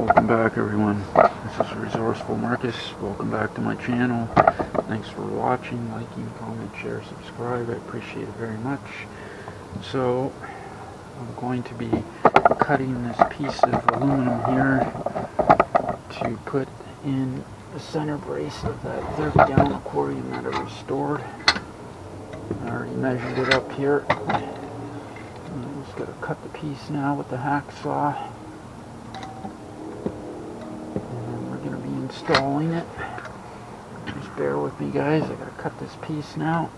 Welcome back, everyone. This is Resourceful Marcus. Welcome back to my channel. Thanks for watching, liking, comment, share, subscribe. I appreciate it very much. So I'm going to be cutting this piece of aluminum here to put in the center brace of that 30-gallon aquarium that I restored. I already measured it up here. I'm just going to cut the piece now with the hacksaw. Installing it. Just bear with me, guys. I gotta cut this piece now.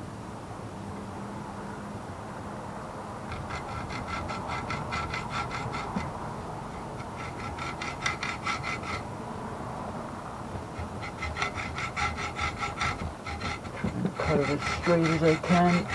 Trying to cut it as straight as I can.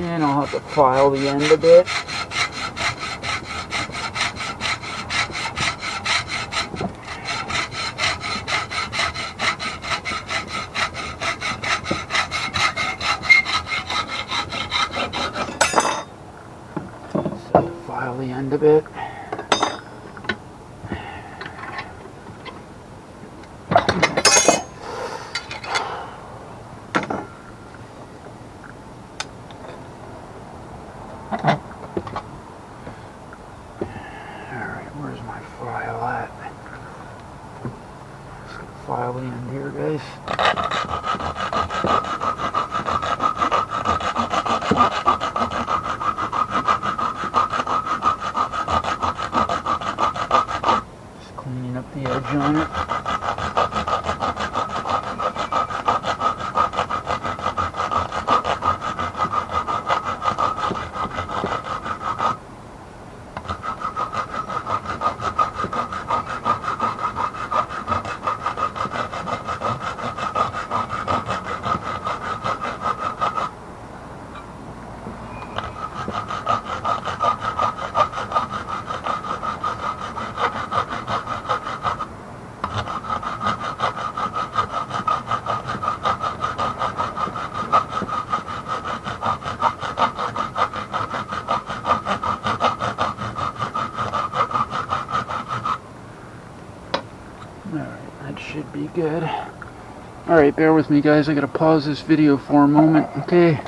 And I'll have to file the end a bit. So file the end a bit. Alright, where's my file at? Just gonna file the end here, guys. Just cleaning up the edge on it. Alright, that should be good. Alright, bear with me, guys. I gotta pause this video for a moment, okay?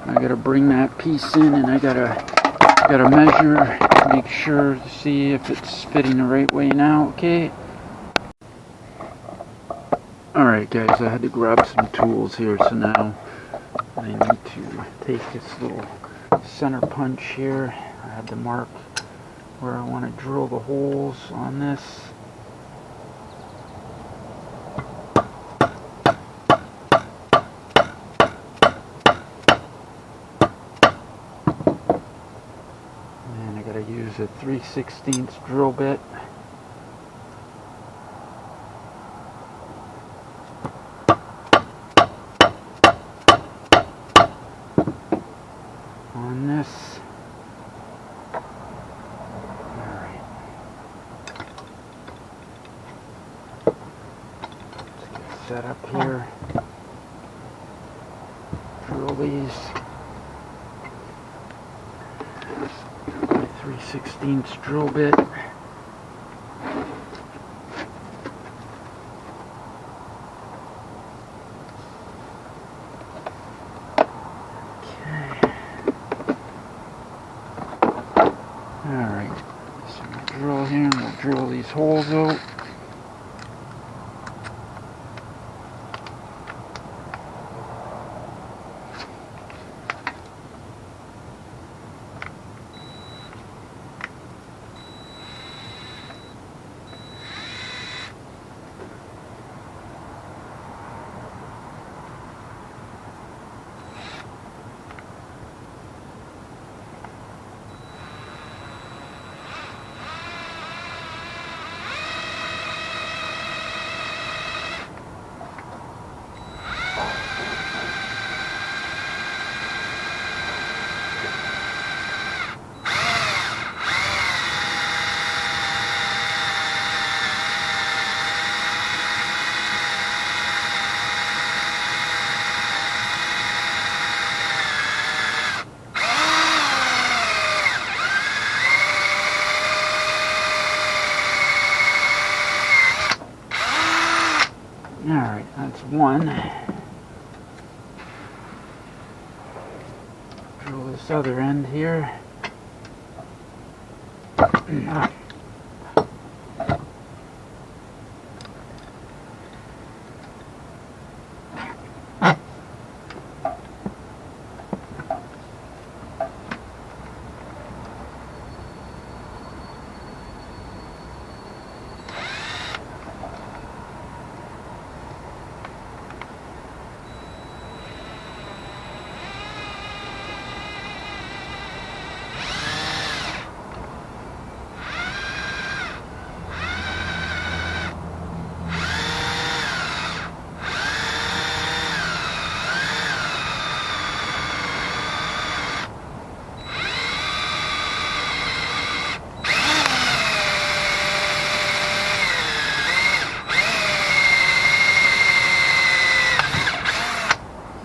I gotta bring that piece in and I gotta measure, make sure to see if it's fitting the right way now, okay? Alright, guys, I had to grab some tools here, so now I need to take this little center punch here. I had to mark where I want to drill the holes on this. And I gotta use a 3/16 drill bit. On this. Set up here, drill these, my 3/16 drill bit. Okay. Alright, so we'll drill here and we'll drill these holes out. Alright, that's one. Drill this other end here.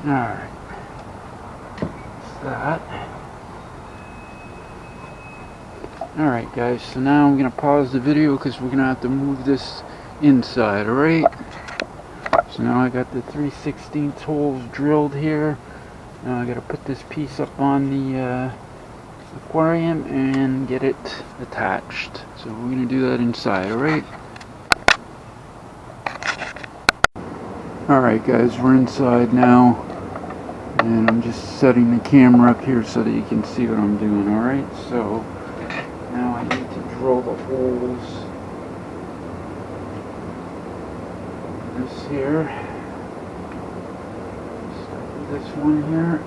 Alright, that's that. Alright guys, so now I'm going to pause the video because we're going to have to move this inside, alright? So now I got the 3/16 holes drilled here. Now I got to put this piece up on the aquarium and get it attached. So we're going to do that inside, alright? Alright guys, we're inside now. And I'm just setting the camera up here so that you can see what I'm doing, alright? So, now I need to drill the holes. This here. Start with this one here.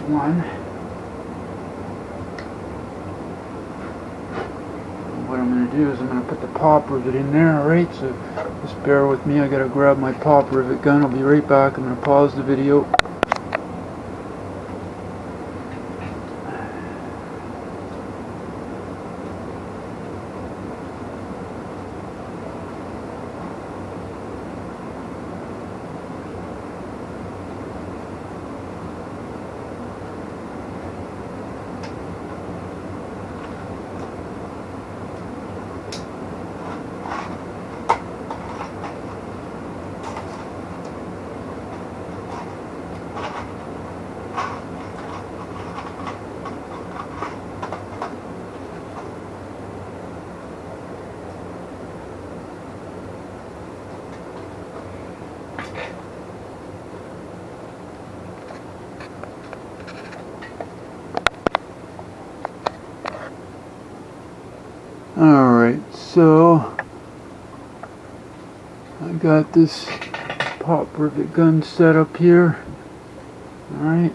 One. What I'm going to do is I'm going to put the pop rivet in there, alright? So just bear with me, I got to grab my pop rivet gun. I'll be right back. I'm going to pause the video. Alright, so I got this pop rivet gun set up here. Alright,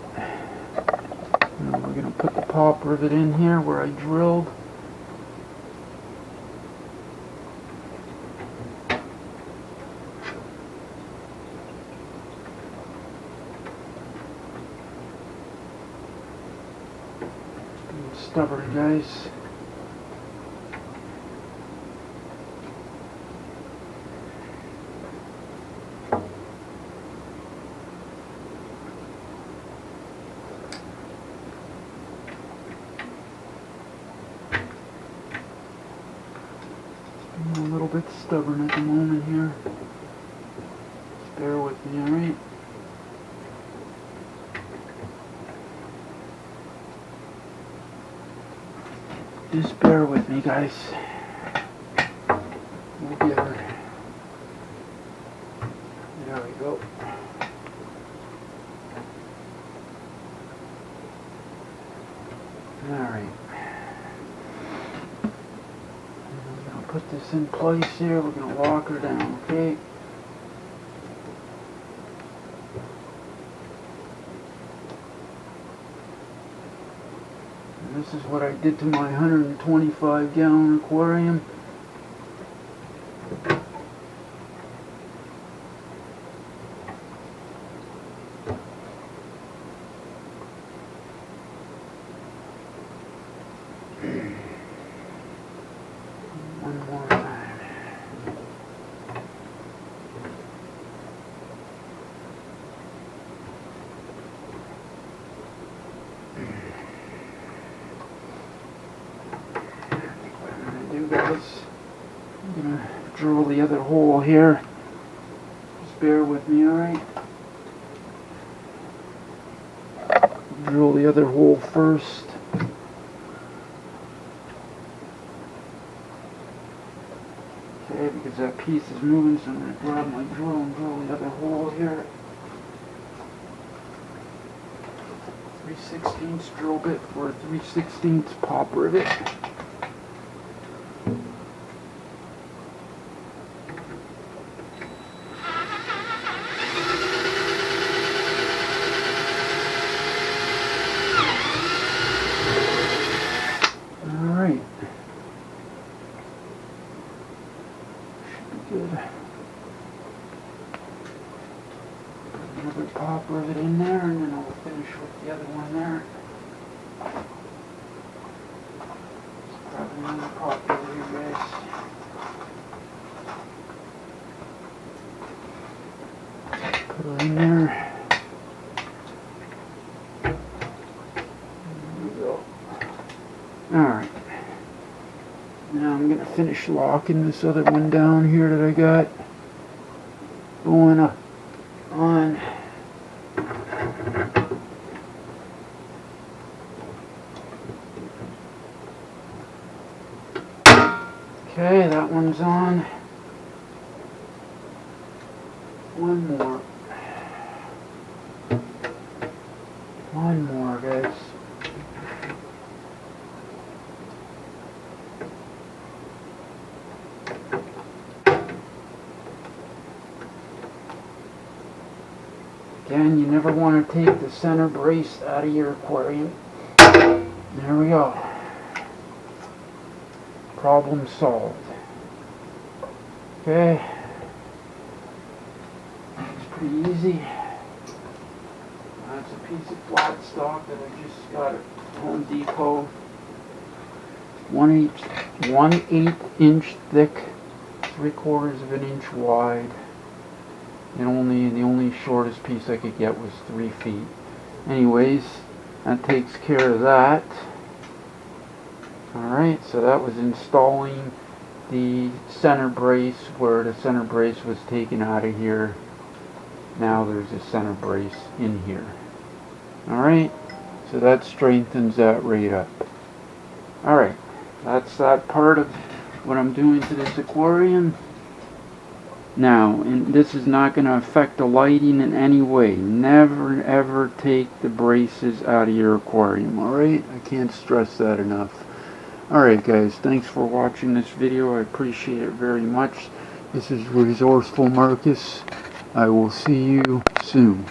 now we're going to put the pop rivet in here where I drilled. Being stubborn, guys. I'm a little bit stubborn at the moment here. Just bear with me, alright? Just bear with me, guys. We'll get her. There we go. Alright. Put this in place here. We're going to lock her down, okay? And this is what I did to my 125-gallon aquarium. One more time. What I'm going to do, guys, I'm going to drill the other hole here. Just bear with me, alright? Drill the other hole first. Okay, because that piece is moving, so I'm going to grab my drill and drill the other hole here. 3/16 drill bit for a 3/16 pop rivet. Alright. Should be good. Put another pop rivet in there, and then I'll finish with the other one there. Grab another pop rivet here, guys. Put it in there. There we go. Alright. Now I'm going to finish locking this other one down here that I got going on. Okay, that one's on. One more. One more, guys. Again, you never want to take the center brace out of your aquarium. There we go. Problem solved. Okay. It's pretty easy. That's a piece of flat stock that I just got at Home Depot. 1/8 inch thick, 3/4 of an inch wide. And the only shortest piece I could get was 3 feet. Anyways, that takes care of that. Alright, so that was installing the center brace where the center brace was taken out of here. Now there's a center brace in here. Alright, so that strengthens that right up. Alright, that's that part of what I'm doing to this aquarium. Now, and this is not going to affect the lighting in any way. Never ever take the braces out of your aquarium, alright? I can't stress that enough. Alright guys, thanks for watching this video. I appreciate it very much. This is Resourceful Marcus. I will see you soon.